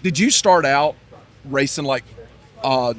Did you start out racing like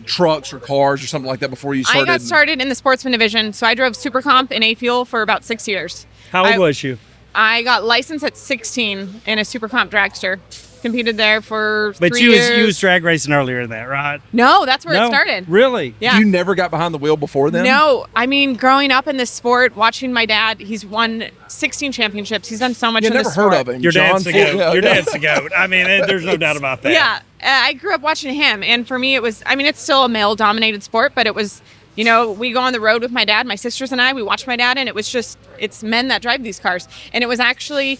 trucks or cars or something like that before you started? I got started in the sportsman division, so I drove Super Comp in A-Fuel for about 6 years. How old was you? I got licensed at 16 in a Super Comp dragster. Competed there for 3 But years. you was drag racing earlier than that, right? No, that's where it started. Really? Yeah. You never got behind the wheel before then? No, I mean, growing up in this sport, watching my dad, he's won 16 championships. He's done so much You in never this sport. heard of him. Your dad's the goat. Yeah, Your yeah. dad's the goat. I mean, there's no doubt about that. Yeah, I grew up watching him, and for me, it was. I mean, it's still a male-dominated sport, but it was. You know, we go on the road with my dad, my sisters and I. We watch my dad, and it was just it's men that drive these cars, and it was actually.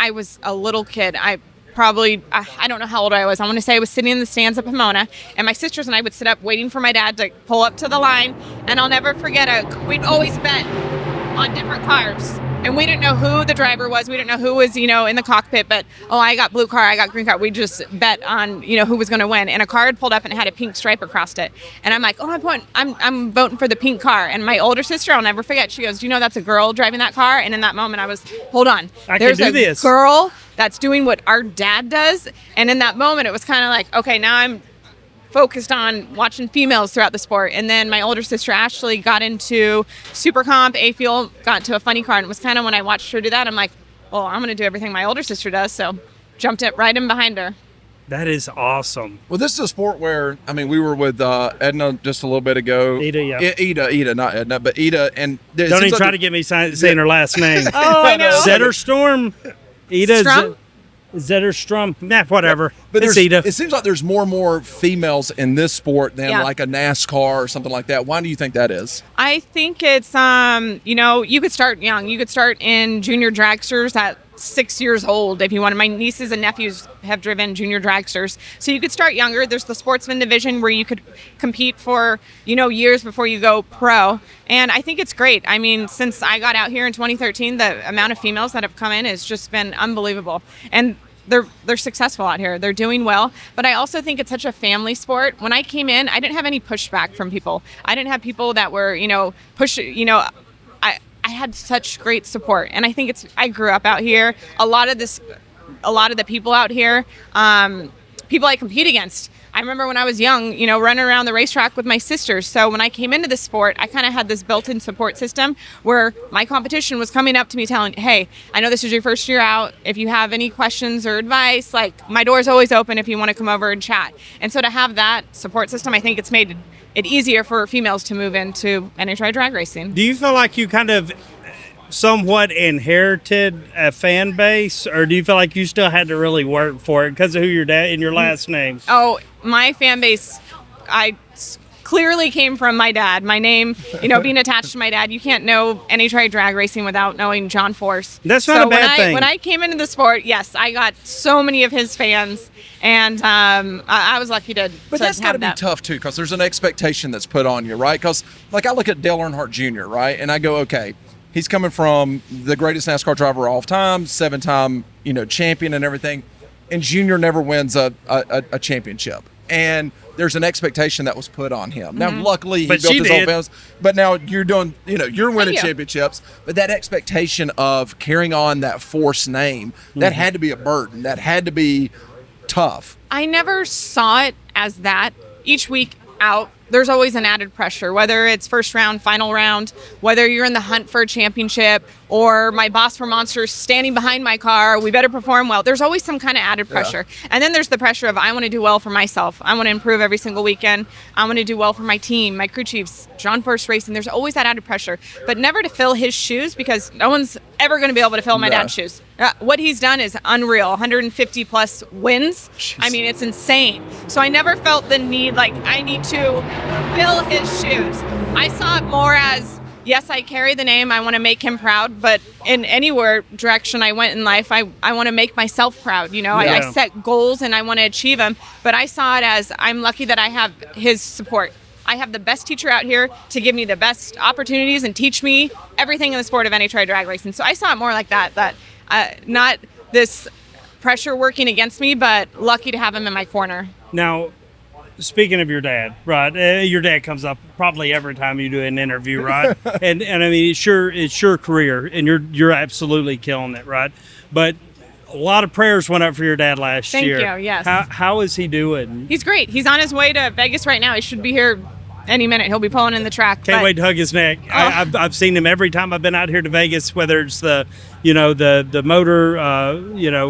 I was a little kid. I don't know how old I was. I want to say I was sitting in the stands at Pomona, and my sisters and I would sit up waiting for my dad to pull up to the line, and I'll never forget we'd always bet on different cars. And we didn't know who the driver was. We didn't know who was, in the cockpit. But, I got blue car, I got green car. We just bet on, who was going to win. And a car had pulled up and it had a pink stripe across it. And I'm like, I'm voting for the pink car. And my older sister, I'll never forget, she goes, do you know that's a girl driving that car? And in that moment, I was, hold on. There's a girl that's doing what our dad does. And in that moment, it was kind of like, okay, now I'm focused on watching females throughout the sport. And then my older sister Ashley got into Super Comp, A-Fuel, got into a funny car, and it was kind of when I watched her do that, I'm like, well, I'm going to do everything my older sister does, so jumped it right in behind her. That is awesome. Well, this is a sport where, we were with Edna just a little bit ago. Ida, yeah. Ida, not Edna, but Ida. And don't even try to get me saying her last name. Oh, I know. Zetterstorm? Ida Strum? Zetterstrom? Nah, whatever. But it's Ida. It seems like there's more and more females in this sport than Yeah. like a NASCAR or something like that. Why do you think that is? I think it's, you could start young. You could start in junior dragsters at 6 years old if you wanted. My nieces and nephews have driven junior dragsters. So you could start younger. There's the sportsman division where you could compete for, years before you go pro. And I think it's great. I mean, since I got out here in 2013, the amount of females that have come in has just been unbelievable. And they're successful out here. They're doing well. But I also think it's such a family sport. When I came in, I didn't have any pushback from people. I didn't have people that were, I had such great support, and I think I grew up out here. A lot of the people out here, people I compete against. I remember when I was young, running around the racetrack with my sisters. So when I came into the sport, I kind of had this built-in support system where my competition was coming up to me telling, hey, I know this is your first year out. If you have any questions or advice, my door's always open if you want to come over and chat. And so to have that support system, I think it's made it easier for females to move into NHRA drag racing. Do you feel like you kind of somewhat inherited a fan base, or do you feel like you still had to really work for it because of who your dad and your last name? Oh, my fan base, clearly came from my dad. My name, being attached to my dad. You can't know NHRA drag racing without knowing John Force. That's not a bad thing. When I came into the sport, yes, I got so many of his fans, and I was lucky to But that's got to be tough, too, because there's an expectation that's put on you, right? Because, I look at Dale Earnhardt Jr., right, and I go, okay, he's coming from the greatest NASCAR driver of all time, 7-time, champion and everything, and Junior never wins a championship. And there's an expectation that was put on him. Now, luckily, he built his own business. But now you're doing, you're winning championships. But that expectation of carrying on that Force name, that had to be a burden. That had to be tough. I never saw it as that. Each week out, there's always an added pressure, whether it's first round, final round, whether you're in the hunt for a championship, or my boss for Monsters standing behind my car, we better perform well. There's always some kind of added pressure. Yeah. And then there's the pressure of I want to do well for myself. I want to improve every single weekend. I want to do well for my team, my crew chiefs, John Force Racing. There's always that added pressure, but never to fill his shoes, because no one's ever going to be able to fill my dad's shoes. What he's done is unreal. 150 plus wins. Jeez. I mean, it's insane. So I never felt the need, I need to fill his shoes. I saw it more as, yes, I carry the name, I want to make him proud, but in anywhere direction I went in life, I want to make myself proud. I set goals and I want to achieve them, but I saw it as I'm lucky that I have his support. I have the best teacher out here to give me the best opportunities and teach me everything in the sport of NHRA drag racing. So I saw it more like that not this pressure working against me, but lucky to have him in my corner. Now, speaking of your dad, right? Your dad comes up probably every time you do an interview, right? and I mean, it's your career, and you're absolutely killing it, right? But a lot of prayers went up for your dad last Thank year. you, yes. How is he doing? He's great. He's on his way to Vegas right now. He should be here any minute. He'll be pulling in the track. Can't wait to hug his neck. I've seen him every time I've been out here to Vegas, whether it's the motor,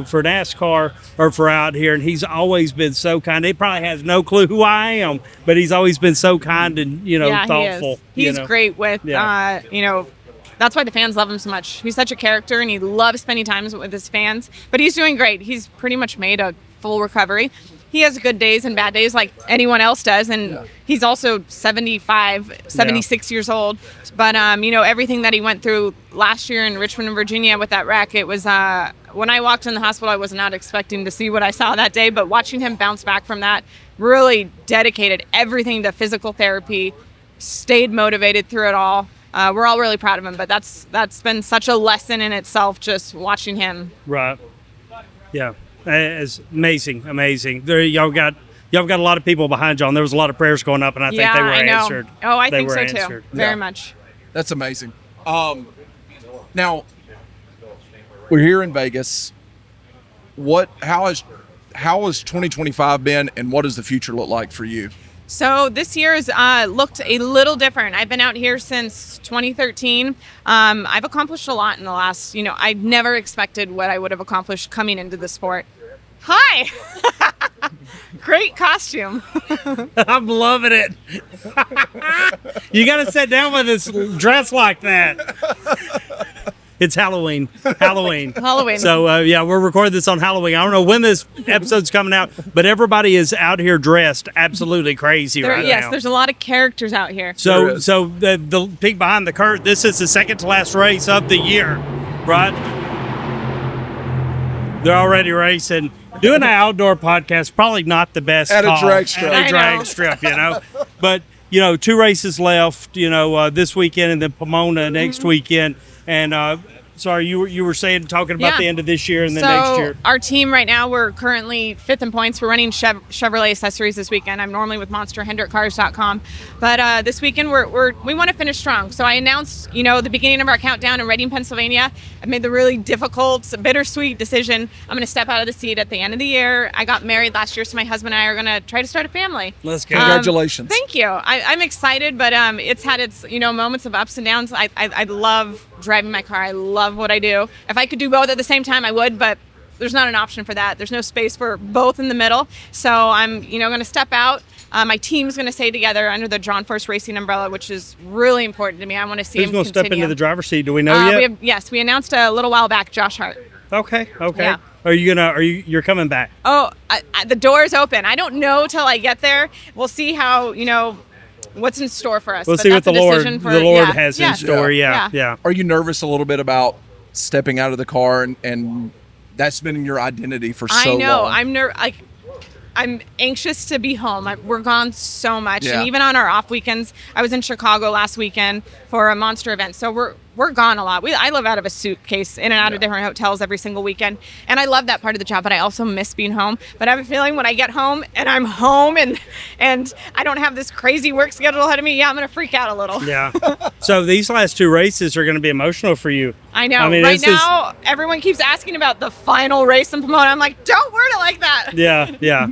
for NASCAR or for out here, and he's always been so kind. He probably has no clue who I am, but he's always been so kind and thoughtful. He's great with That's why the fans love him so much. He's such a character, and he loves spending time with his fans. But he's doing great. He's pretty much made a full recovery. He has good days and bad days like anyone else does, and he's also 76 years old. But, everything that he went through last year in Richmond, Virginia with that wreck, it was when I walked in the hospital, I was not expecting to see what I saw that day, but watching him bounce back from that, really dedicated everything to physical therapy, stayed motivated through it all. We're all really proud of him, but that's been such a lesson in itself, just watching him. Right. Yeah. It's amazing. There, y'all got a lot of people behind y'all, and there was a lot of prayers going up, and I think they were answered. Oh, I think so too. Very much. That's amazing. Now we're here in Vegas. How has 2025 been, and what does the future look like for you? So this year has looked a little different. I've been out here since 2013. I've accomplished a lot in the last, I never expected what I would have accomplished coming into the sport. Hi! Great costume. I'm loving it. You got to sit down with this dress like that. It's Halloween. Halloween. So, we're recording this on Halloween. I don't know when this episode's coming out, but everybody is out here dressed absolutely crazy right now. Yes, there's a lot of characters out here. So the peek behind the curtain, this is the second to last race of the year, right? They're already racing. Doing an outdoor podcast, probably not the best at call. A drag strip. At a drag strip, But, 2 races left, this weekend and then Pomona next weekend. And sorry, you were talking about the end of this year and then next year. Our team right now, we're currently 5th in points. We're running Chevrolet accessories this weekend. I'm normally with MonsterHendrickCars.com, but this weekend we want to finish strong. So I announced, the beginning of our countdown in Reading, Pennsylvania. I made the really difficult, bittersweet decision. I'm going to step out of the seat at the end of the year. I got married last year, so my husband and I are going to try to start a family. Let's go. Congratulations. Thank you. I'm excited, but it's had its moments of ups and downs. I love driving my car. I love what I do. If I could do both at the same time, I would, but there's not an option for that. There's no space for both in the middle. So I'm, going to step out. My team's going to stay together under the John Force Racing umbrella, which is really important to me. I want to see Who's him going to step continue. into the driver's seat? Do we know yet? We announced a little while back, Josh Hart. Okay. Yeah. You're coming back? Oh, the door is open. I don't know till I get there. We'll see how, what's in store for us. We'll see what the Lord has in store. Yeah. Are you nervous a little bit about stepping out of the car and that's been your identity for so long? I know. I'm anxious to be home. We're gone so much, and even on our off weekends, I was in Chicago last weekend for a Monster event. So we're gone a lot. I live out of a suitcase, in and out of different hotels every single weekend, and I love that part of the job. But I also miss being home. But I have a feeling when I get home and I'm home and I don't have this crazy work schedule ahead of me, I'm gonna freak out a little. Yeah. So these last 2 races are going to be emotional for you. I know. Right now, everyone keeps asking about the final race in Pomona. I'm like, don't word it like that. Yeah.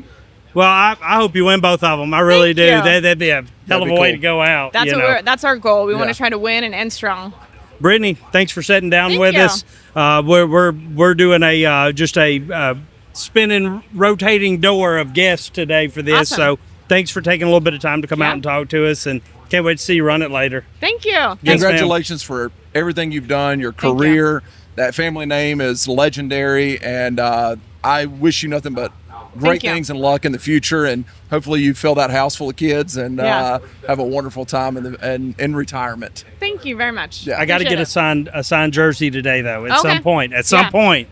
Well, I hope you win both of them. I really do. That'd be a hell of a way to go out. That's our goal. We want to try to win and end strong. Brittany, thanks for sitting down with us. We're doing a spinning, rotating door of guests today for this. Awesome. So thanks for taking a little bit of time to come out and talk to us, and can't wait to see you run it later. Thank you. Yes, Congratulations for everything you've done, your career. That family name is legendary, and I wish you nothing but great things and luck in the future, and hopefully you fill that house full of kids and have a wonderful time in retirement. Thank you very much. I got to get a signed jersey today, though, at some point.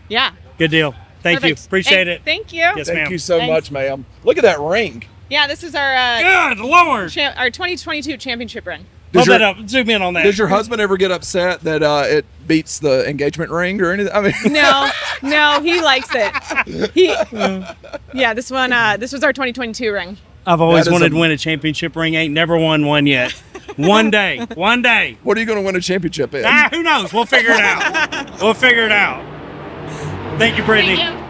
Yeah. Good deal. Thank you. Appreciate it. Thank you. Yes, Thank ma'am. you so much, ma'am. Look at that ring. Yeah, this is our Good Lord. Our 2022 championship ring. Hold that up. Zoom in on that. Does your husband ever get upset that it beats the engagement ring or anything? I mean, no, he likes it. This one. This was our 2022 ring. I've always wanted to win a championship ring. Ain't never won one yet. One day. What are you going to win a championship in? Who knows? We'll figure it out. Thank you, Brittany. Thank you.